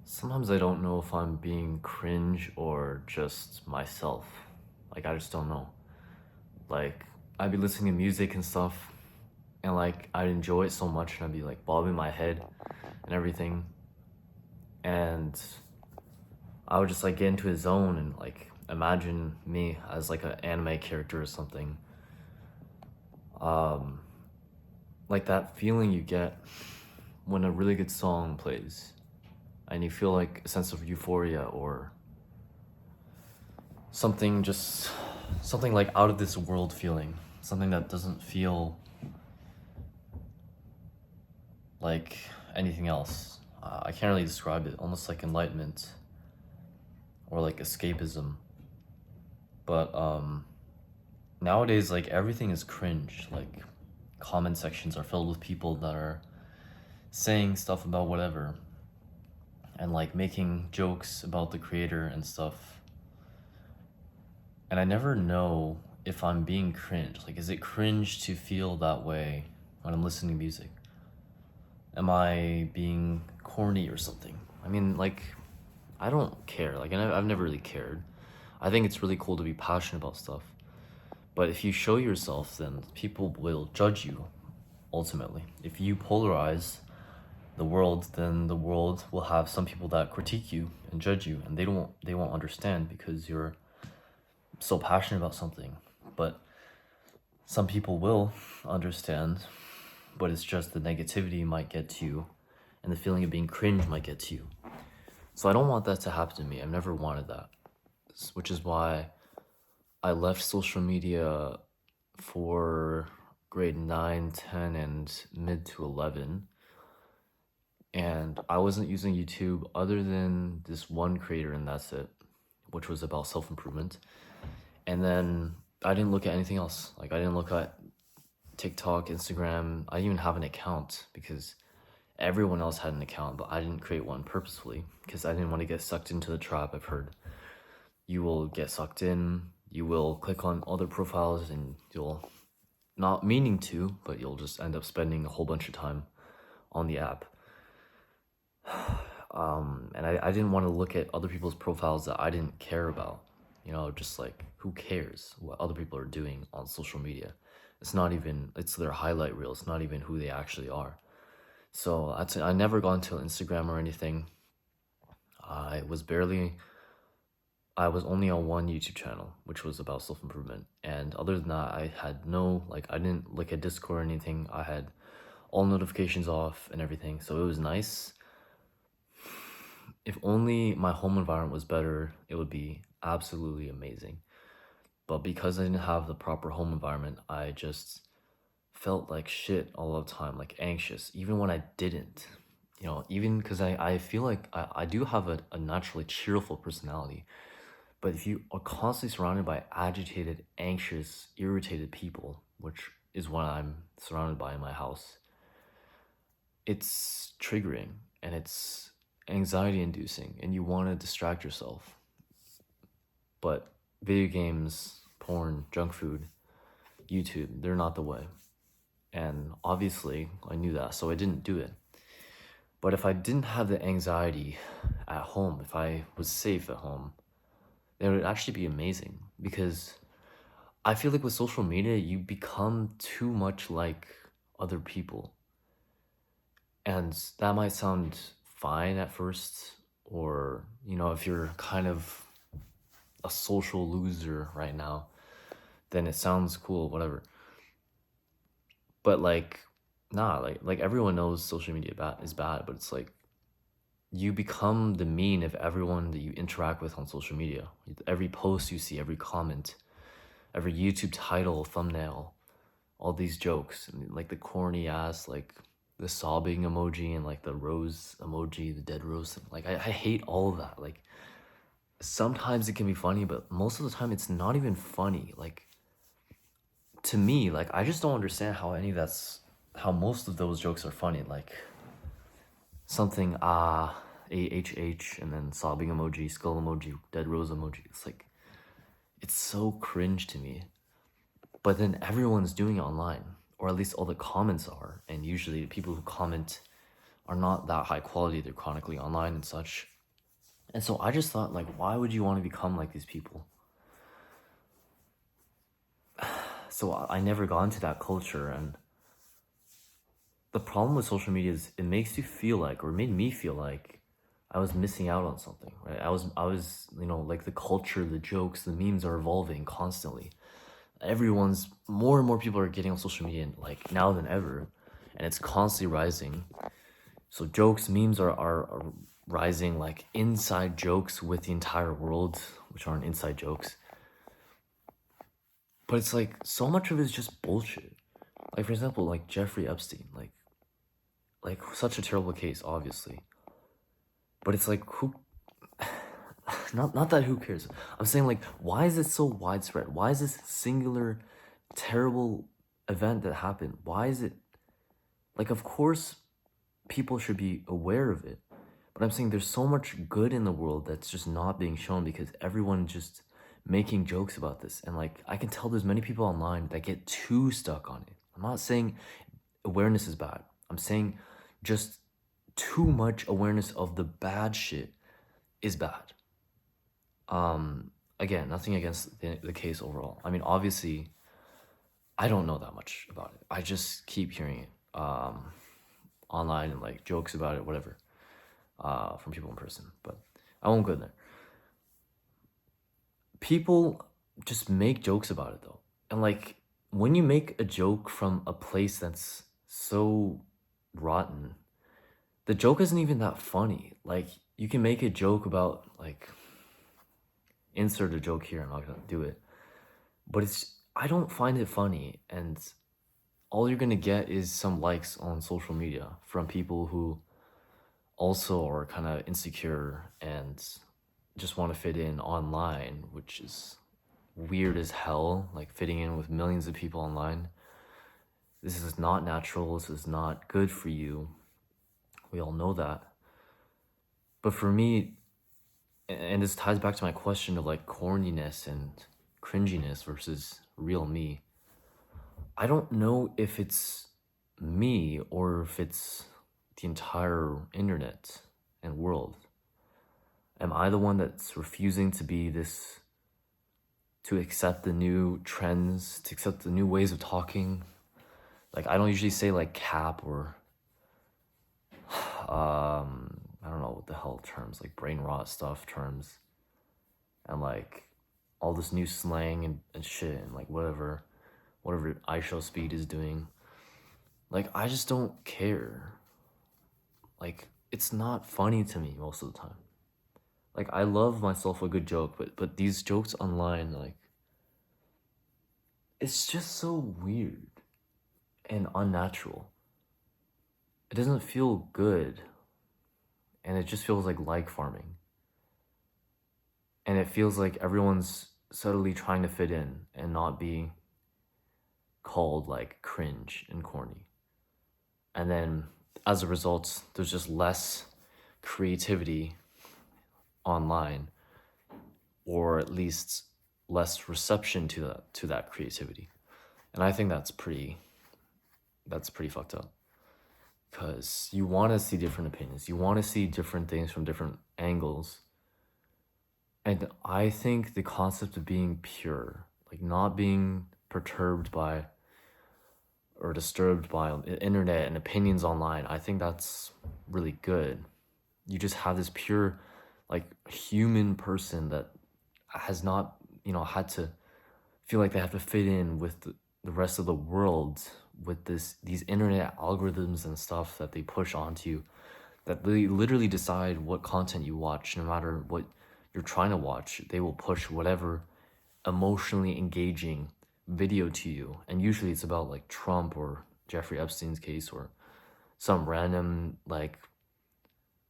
Sometimes I don't know if I'm being cringe or just myself. Like, I just don't know. Like, I'd be listening to music and stuff, and like, I'd enjoy it so much, and I'd be like bobbing my head and everything. And I would just like get into a zone and like imagine me as like an anime character or something. Um, like that feeling you get when a really good song plays and you feel like a sense of euphoria or something just something like out of this world feeling, something that doesn't feel like anything else. I can't really describe it, almost like enlightenment or like escapism. But nowadays, like everything is cringe. Like comment sections are filled with people that are saying stuff about whatever and like making jokes about the creator and stuff. And I never know if I'm being cringe. Like, is it cringe to feel that way when I'm listening to music? Am I being corny or something? I mean, like, I don't care. Like, and I've never really cared. I think it's really cool to be passionate about stuff. But if you show yourself, then people will judge you, ultimately. If you polarize the world, then the world will have some people that critique you and judge you, and they won't understand because you're so passionate about something. But some people will understand, but it's just the negativity might get to you, and the feeling of being cringe might get to you. So I don't want that to happen to me. I've never wanted that, which is why I left social media for grade 9, 10, and mid to 11. And I wasn't using YouTube other than this one creator, and that's it, which was about self improvement. And then I didn't look at anything else. Like, I didn't look at TikTok, Instagram. I didn't even have an account because everyone else had an account, but I didn't create one purposefully because I didn't want to get sucked into the trap. I've heard you will get sucked in, you will click on other profiles, and you'll, not meaning to, but you'll just end up spending a whole bunch of time on the app. And I didn't want to look at other people's profiles that I didn't care about. You know, just like, who cares what other people are doing on social media? It's not even, it's their highlight reel. It's not even who they actually are. So I never got into Instagram or anything. I was barely, I was only on one YouTube channel, which was about self improvement. And other than that, I had no, like, I didn't look at Discord or anything. I had all notifications off and everything. So it was nice. If only my home environment was better, it would be absolutely amazing. But because I didn't have the proper home environment, I just felt like shit all the time, like anxious, even when I didn't. You know, even because I feel like I do have a naturally cheerful personality. But if you are constantly surrounded by agitated, anxious, irritated people, which is what I'm surrounded by in my house, it's triggering and it's anxiety inducing, and you want to distract yourself. But video games, porn, junk food, YouTube, they're not the way. And obviously, I knew that, so I didn't do it. But if I didn't have the anxiety at home, if I was safe at home, then it would actually be amazing. Because I feel like with social media, you become too much like other people. And that might sound fine at first, or, you know, if you're kind of a social loser right now, then it sounds cool, whatever. But like, nah, like everyone knows social media is bad, but it's like you become the mean of everyone that you interact with on social media. Every post you see, every comment, every YouTube title, thumbnail, all these jokes, and like the corny ass, like the sobbing emoji and like the rose emoji, the dead rose. Like I hate all of that. Like sometimes it can be funny, but most of the time it's not even funny. Like to me, like I just don't understand how any of that's how most of those jokes are funny. Like something AHH and then sobbing emoji, skull emoji, dead rose emoji. It's like it's so cringe to me. But then everyone's doing it online, or at least all the comments are. And usually the people who comment are not that high quality. They're chronically online and such. And so I just thought, like, why would you want to become like these people? So I never got into that culture. And the problem with social media is it makes you feel like, or it made me feel like, I was missing out on something, right? I was, like the culture, the jokes, the memes are evolving constantly. Everyone's more and more people are getting on social media like now than ever, and it's constantly rising. So jokes, memes are rising, like inside jokes with the entire world, which aren't inside jokes. But it's like so much of it is just bullshit. Like for example, like Jeffrey Epstein, like such a terrible case, obviously. But it's like who not that who cares. I'm saying like why is it so widespread? Why is this singular terrible event that happened? Why is it like of course people should be aware of it. But I'm saying there's so much good in the world that's just not being shown because everyone just making jokes about this. And like I can tell there's many people online that get too stuck on it. I'm not saying awareness is bad. I'm saying just too much awareness of the bad shit is bad. Again, nothing against the case overall. I mean, obviously, I don't know that much about it. I just keep hearing it online and like jokes about it, whatever, from people in person. But I won't go there. People just make jokes about it though, and like when you make a joke from a place that's so rotten, the joke isn't even that funny. Like you can make a joke about like insert a joke here. I'm not gonna do it, but I don't find it funny, and all you're gonna get is some likes on social media from people who also are kind of insecure and just want to fit in online, which is weird as hell. Like fitting in with millions of people online. This is not natural. This is not good for you. We all know that. But for me, and this ties back to my question of like corniness and cringiness versus real me. I don't know if it's me or if it's the entire internet and world. Am I the one that's refusing to be this, to accept the new trends, to accept the new ways of talking? Like, I don't usually say like cap or, I don't know what the hell terms, like brain rot stuff terms. And like all this new slang and shit and like whatever IShowSpeed is doing. Like, I just don't care. Like, it's not funny to me most of the time. Like, I love myself a good joke, but these jokes online, like, it's just so weird and unnatural. It doesn't feel good, and it just feels like farming. And it feels like everyone's subtly trying to fit in and not be called like cringe and corny. And then as a result, there's just less creativity online, or at least less reception to that creativity. And I think that's pretty fucked up. Because you want to see different opinions. You want to see different things from different angles. And I think the concept of being pure, like not being perturbed by or disturbed by the internet and opinions online, I think that's really good. You just have this pure, like, human person that has not, had to feel like they have to fit in with the rest of the world with these internet algorithms and stuff that they push onto you, that they literally decide what content you watch. No matter what you're trying to watch, they will push whatever emotionally engaging video to you. And usually it's about like Trump or Jeffrey Epstein's case, or some random like,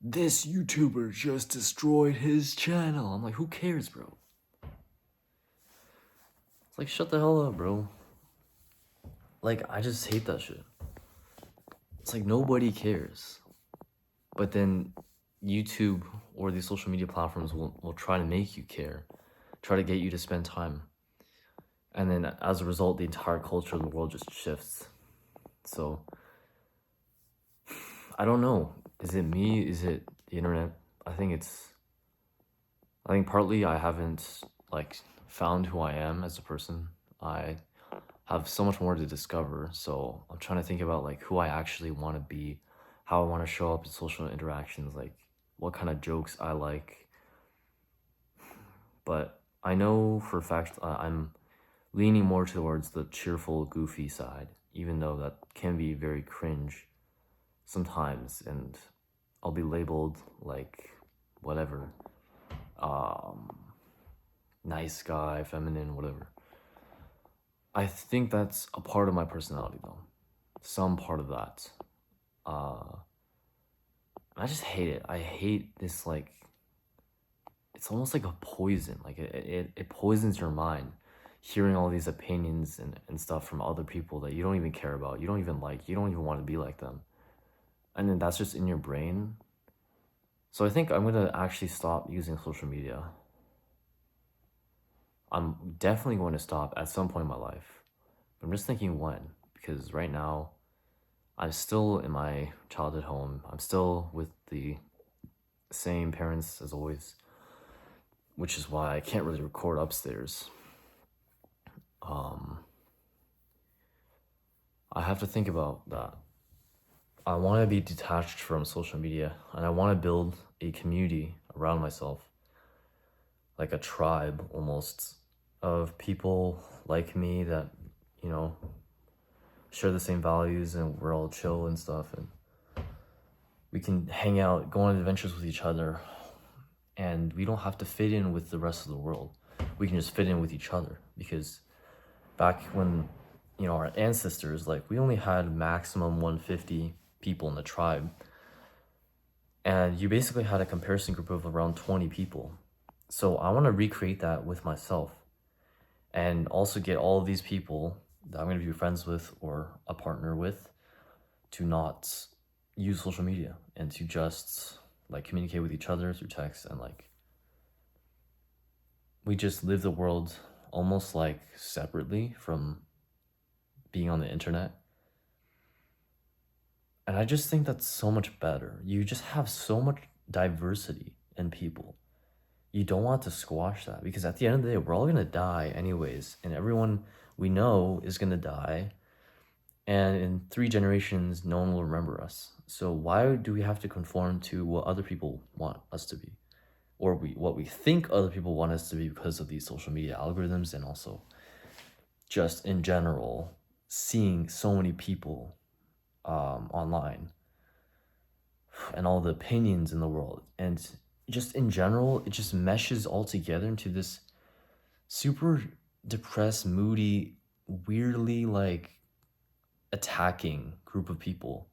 this YouTuber just destroyed his channel. I'm like, who cares, bro? It's like, shut the hell up, bro. Like, I just hate that shit. It's like nobody cares. But then YouTube or these social media platforms will try to make you care, try to get you to spend time. And then as a result, the entire culture of the world just shifts. So, I don't know. Is it me? Is it the internet? I think it's I think partly I haven't like found who I am as a person. I have so much more to discover, so I'm trying to think about like who I actually want to be, how I want to show up in social interactions, like what kind of jokes I like. But I know for a fact I'm leaning more towards the cheerful, goofy side, even though that can be very cringe sometimes, and I'll be labeled like whatever, um, nice guy, feminine, whatever. I think that's a part of my personality, though. Some part of that. Uh, I just hate it. I hate this, like, it's almost like a poison. Like, it poisons your mind hearing all these opinions and stuff from other people that you don't even care about, you don't even like, you don't even want to be like them. And then that's just in your brain. So I think I'm gonna actually stop using social media. I'm definitely going to stop at some point in my life. But I'm just thinking when, because right now I'm still in my childhood home. I'm still with the same parents as always, which is why I can't really record upstairs. Um, I have to think about that. I want to be detached from social media and I want to build a community around myself, like a tribe almost of people like me that, you know, share the same values and we're all chill and stuff, and we can hang out, go on adventures with each other, and we don't have to fit in with the rest of the world. We can just fit in with each other, because back when, you know, our ancestors, like, we only had maximum 150 people in the tribe, and you basically had a comparison group of around 20 people. So I want to recreate that with myself, and also get all of these people that I'm going to be friends with or a partner with to not use social media and to just like communicate with each other through text, and like we just live the world almost like separately from being on the internet. And I just think that's so much better. You just have so much diversity in people. You don't want to squash that, because at the end of the day, we're all gonna die anyways, and everyone we know is gonna die. And in 3 generations, no one will remember us. So why do we have to conform to what other people want us to be? Or what we think other people want us to be, because of these social media algorithms, and also just in general seeing so many people online and all the opinions in the world, and just in general it just meshes all together into this super depressed, moody, weirdly like attacking group of people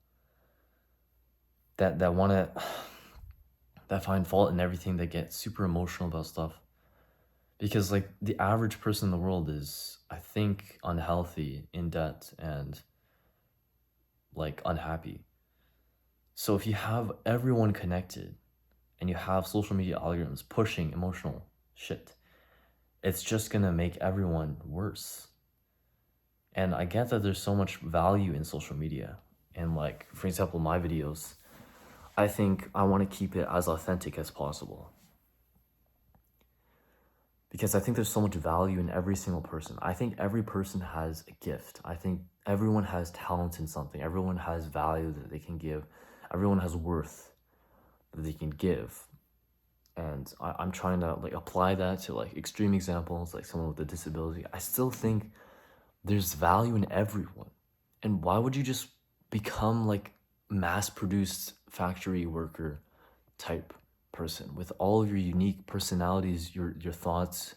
that want to that find fault in everything, that get super emotional about stuff. Because like the average person in the world is, I think, unhealthy, in debt, and like unhappy. So if you have everyone connected and you have social media algorithms pushing emotional shit, it's just gonna make everyone worse. And I get that there's so much value in social media. And like, for example, my videos, I think I want to keep it as authentic as possible, because I think there's so much value in every single person. I think every person has a gift. I think everyone has talent in something. Everyone has value that they can give. Everyone has worth that they can give. And I'm trying to like apply that to like extreme examples, like someone with a disability. I still think there's value in everyone. And why would you just become like mass-produced factory worker type person with all of your unique personalities, your thoughts,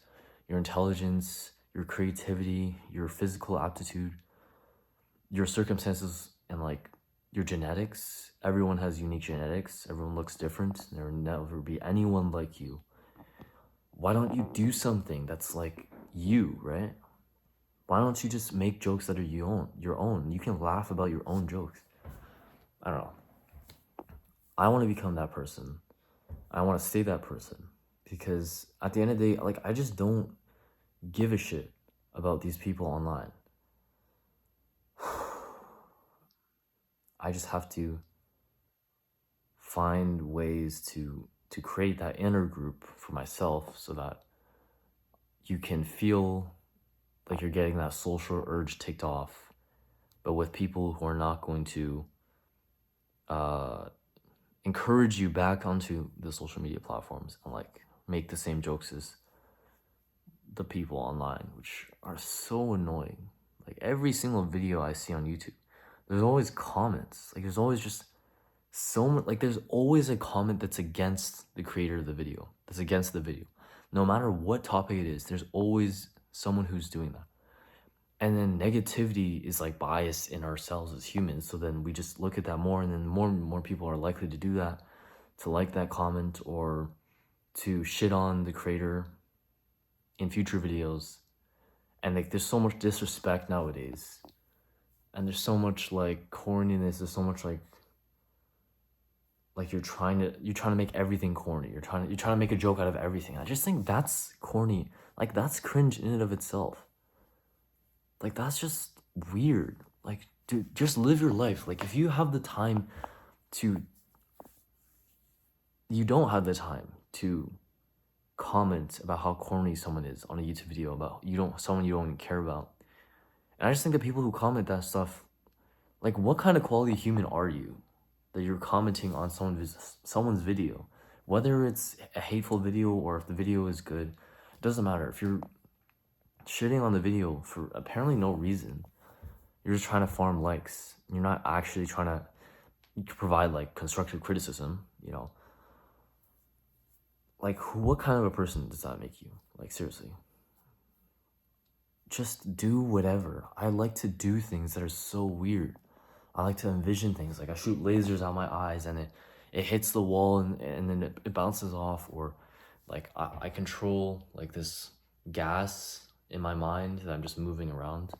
your intelligence, your creativity, your physical aptitude, your circumstances, and like your genetics? Everyone has unique genetics. Everyone looks different. There will never be anyone like you. Why don't you do something that's like you, right? Why don't you just make jokes that are your own? You can laugh about your own jokes. I don't know. I want to become that person. I want to stay that person, because at the end of the day, like, I just don't give a shit about these people online. I just have to find ways to to create that inner group for myself so that you can feel like you're getting that social urge ticked off, but with people who are not going to uh, encourage you back onto the social media platforms and like make the same jokes as the people online, which are so annoying. Like every single video I see on YouTube, there's always comments. Like there's always just so much. Like there's always a comment that's against the creator of the video, that's against the video. No matter what topic it is, there's always someone who's doing that. And then negativity is like bias in ourselves as humans. So then we just look at that more, and then more and more people are likely to do that, to like that comment or to shit on the creator in future videos. And like there's so much disrespect nowadays. And there's so much like corniness, there's so much like you're trying to make everything corny. You're trying to make a joke out of everything. I just think that's corny. Like that's cringe in and of itself. Like that's just weird. Like dude, just live your life. Like if you have the time to, you don't have the time to comment about how corny someone is on a YouTube video about someone you don't even care about. And I just think that people who comment that stuff, like what kind of quality human are you that you're commenting on someone's video? Whether it's a hateful video or if the video is good, it doesn't matter. If you're shitting on the video for apparently no reason, you're just trying to farm likes. You're not actually trying to provide like constructive criticism, you know? Like what kind of a person does that make you? Like seriously. Just do whatever. I like to do things that are so weird. I like to envision things. Like I shoot lasers out my eyes and it hits the wall and then it bounces off. Or like I control like this gas in my mind that I'm just moving around.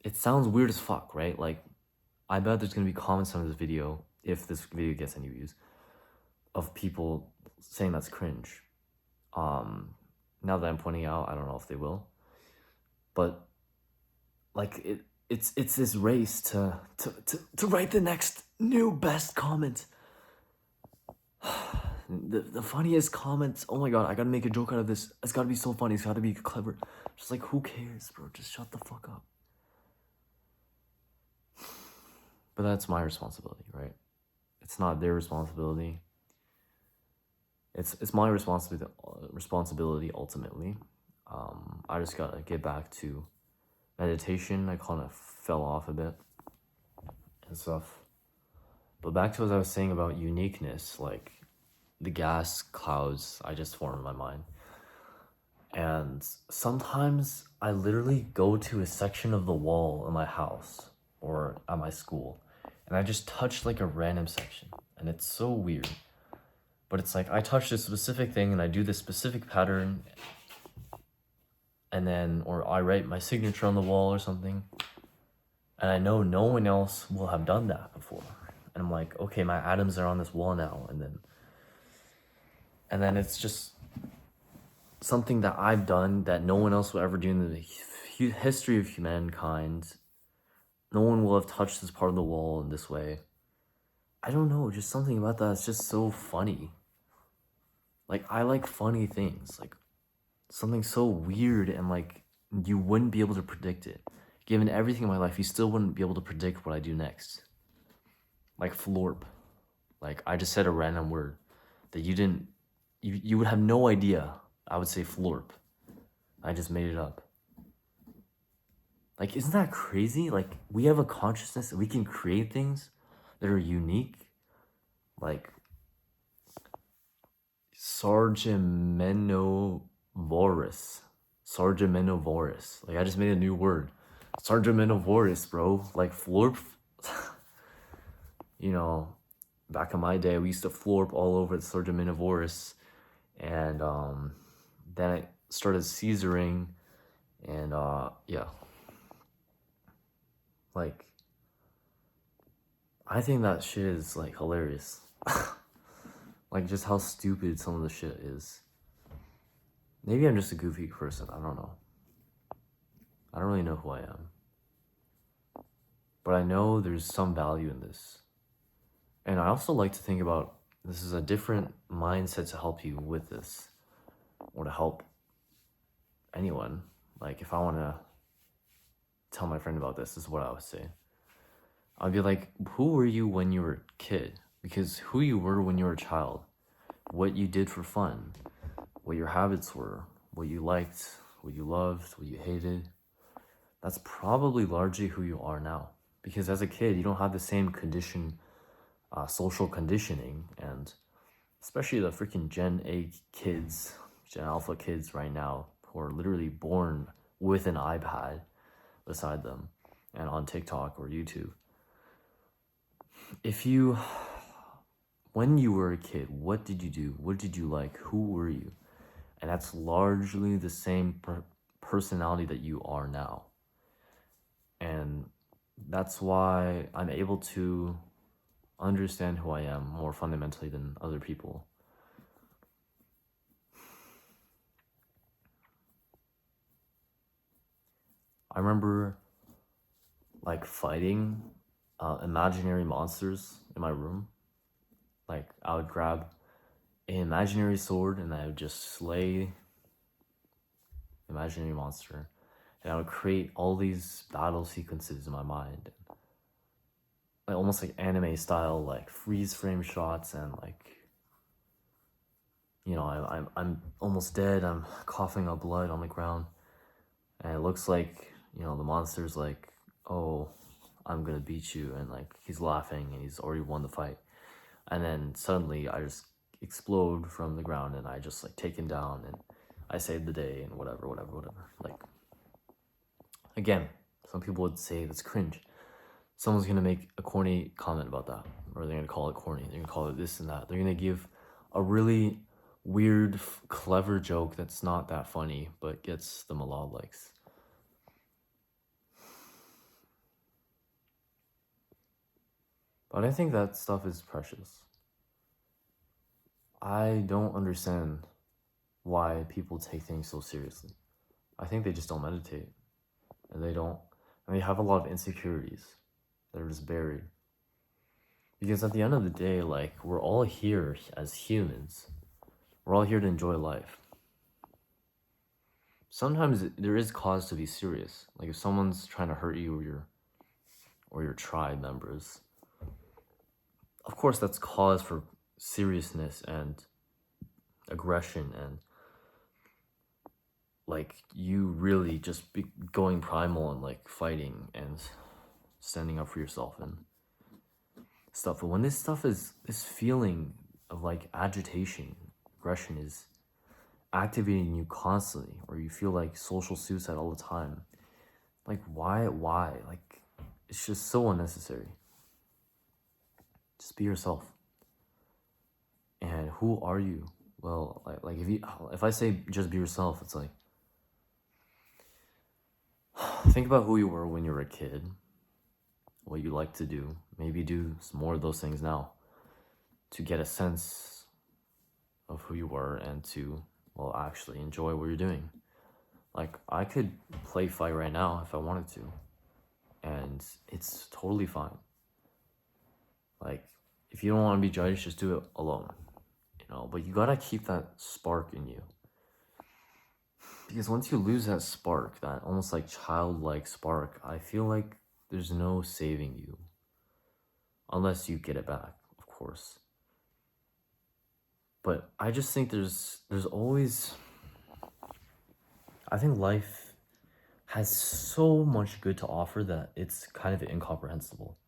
It sounds weird as fuck, right? Like I bet there's gonna be comments on this video, if this video gets any views, of people saying that's cringe. Now that I'm pointing out, I don't know if they will. But like it's this race to write the next new best comment. The funniest comments. Oh my god, I gotta make a joke out of this. It's gotta be so funny. It's gotta be clever. Just like, who cares, bro? Just shut the fuck up. But that's my responsibility, right? It's not their responsibility. It's my responsibility ultimately. I just gotta get back to meditation. I kind of fell off a bit and stuff. But back to what I was saying about uniqueness, like the gas clouds I just formed in my mind. And sometimes I literally go to a section of the wall in my house or at my school, and I just touch like a random section. And it's so weird. But it's like I touch this specific thing and I do this specific pattern, and then, or I write my signature on the wall or something, and I know no one else will have done that before. And I'm like, okay, my atoms are on this wall now, and then it's just something that I've done that no one else will ever do in the history of humankind. No one will have touched this part of the wall in this way. I don't know, just something about that is just so funny. Like, I like funny things, like something so weird and like you wouldn't be able to predict it. Given everything in my life, you still wouldn't be able to predict what I do next. Like florp. Like I just said a random word that you would have no idea I would say florp. I just made it up. Like, isn't that crazy? Like, we have a consciousness that we can create things that are unique. Like Sargemenovorous. Like, I just made a new word. Sargemenovorous, bro. Like, florp. You know, back in my day, we used to florp all over the Sargemenovorous. And then I started Caesaring. And, yeah. Like, I think that shit is, like, hilarious. Like, just how stupid some of the shit is. Maybe I'm just a goofy person. I don't know. I don't really know who I am. But I know there's some value in this. And I also like to think about this is a different mindset to help you with this, or to help anyone. Like, if I want to tell my friend about this is what I would say. I'd be like, who were you when you were a kid? Because who you were when you were a child, what you did for fun, what your habits were, what you liked, what you loved, what you hated, that's probably largely who you are now. Because as a kid, you don't have the same social conditioning, and especially the freaking Gen A kids, Gen Alpha kids right now, who are literally born with an iPad beside them and on TikTok or YouTube. When you were a kid, what did you do? What did you like? Who were you? And that's largely the same personality that you are now. And that's why I'm able to understand who I am more fundamentally than other people. I remember like fighting imaginary monsters in my room. Like, I would grab an imaginary sword and I would just slay imaginary monster, and I would create all these battle sequences in my mind, like almost like anime style, like freeze frame shots, and like, I'm almost dead, I'm coughing up blood on the ground, and it looks like, the monster's like, oh, I'm gonna beat you, and like he's laughing and he's already won the fight, and then suddenly I just explode from the ground and I just like take him down and I saved the day and whatever. Like, again, some people would say that's cringe. Someone's gonna make a corny comment about that, or they're gonna call it corny, they're gonna call it this and that, they're gonna give a really weird, clever joke that's not that funny but gets them a lot of likes. But I think that stuff is precious. I don't understand why people take things so seriously. I think they just don't meditate, and they have a lot of insecurities that are just buried. Because at the end of the day, like, we're all here as humans. We're all here to enjoy life. Sometimes there is cause to be serious. Like, if someone's trying to hurt you or your tribe members, of course that's cause for seriousness and aggression, and like you really just be going primal and like fighting and standing up for yourself and stuff. But when this feeling of like agitation, aggression is activating you constantly, or you feel like social suicide all the time, like why? Like, it's just so unnecessary. Just be yourself. And who are you? Well, like if I say just be yourself, it's like, think about who you were when you were a kid, what you like to do. Maybe do some more of those things now to get a sense of who you were and to, well, actually enjoy what you're doing. Like, I could play fight right now if I wanted to, and it's totally fine. Like, if you don't want to be judged, just do it alone, but you gotta keep that spark in you. Because once you lose that spark, that almost like childlike spark, I feel like there's no saving you. Unless you get it back, of course. But I just think there's always, I think life has so much good to offer that it's kind of incomprehensible.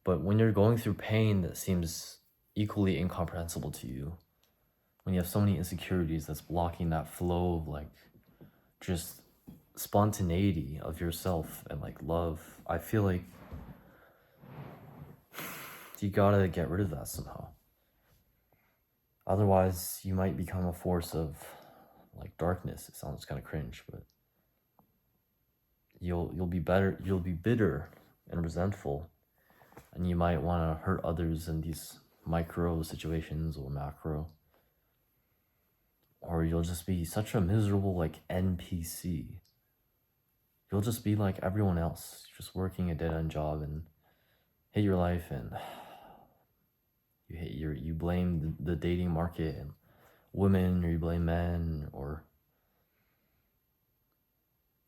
But when you're going through pain that seems equally incomprehensible to you, when you have so many insecurities that's blocking that flow of like just spontaneity of yourself and like love, I feel like you gotta get rid of that somehow. Otherwise, you might become a force of like darkness. It sounds kind of cringe, but you'll be bitter and resentful, and you might want to hurt others in these micro situations or macro. Or you'll just be such a miserable like NPC. You'll just be like everyone else, just working a dead-end job and hate your life, and You blame the dating market and women, or you blame men, or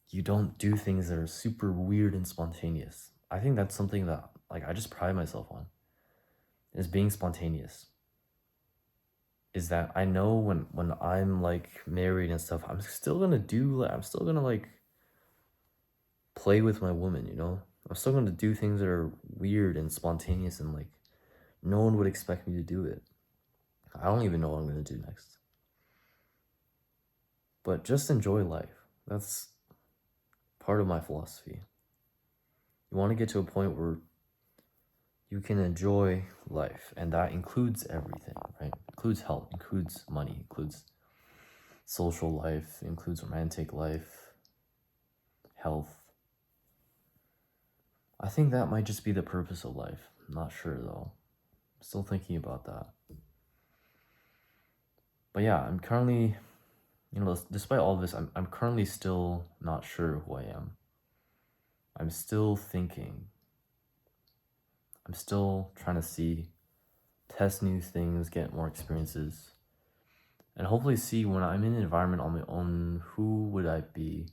you don't do things that are super weird and spontaneous. I think that's something that like I just pride myself on, is being spontaneous. Is that I know when I'm like married and stuff, I'm still gonna like play with my woman, you know? I'm still gonna do things that are weird and spontaneous, and like no one would expect me to do it. I don't even know what I'm gonna do next. But just enjoy life. That's part of my philosophy. You want to get to a point where you can enjoy life, and that includes everything, right? Includes health, includes money, includes social life, includes romantic life, health. I think that might just be the purpose of life. I'm not sure though. I'm still thinking about that. But yeah, I'm currently, despite all of this, I'm currently still not sure who I am. I'm still thinking. I'm still trying to test new things, get more experiences, and hopefully see when I'm in an environment on my own, who would I be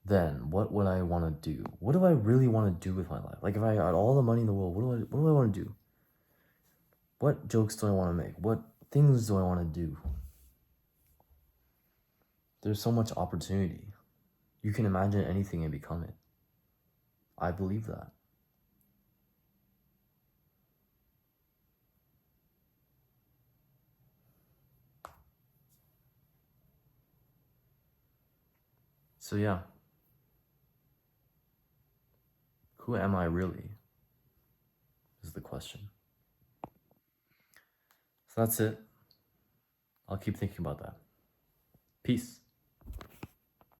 then? What would I want to do? What do I really want to do with my life? Like if I had all the money in the world, what do I want to do? What jokes do I want to make? What things do I want to do? There's so much opportunity. You can imagine anything and become it. I believe that. So yeah, who am I really? Is the question. So that's it. I'll keep thinking about that. Peace.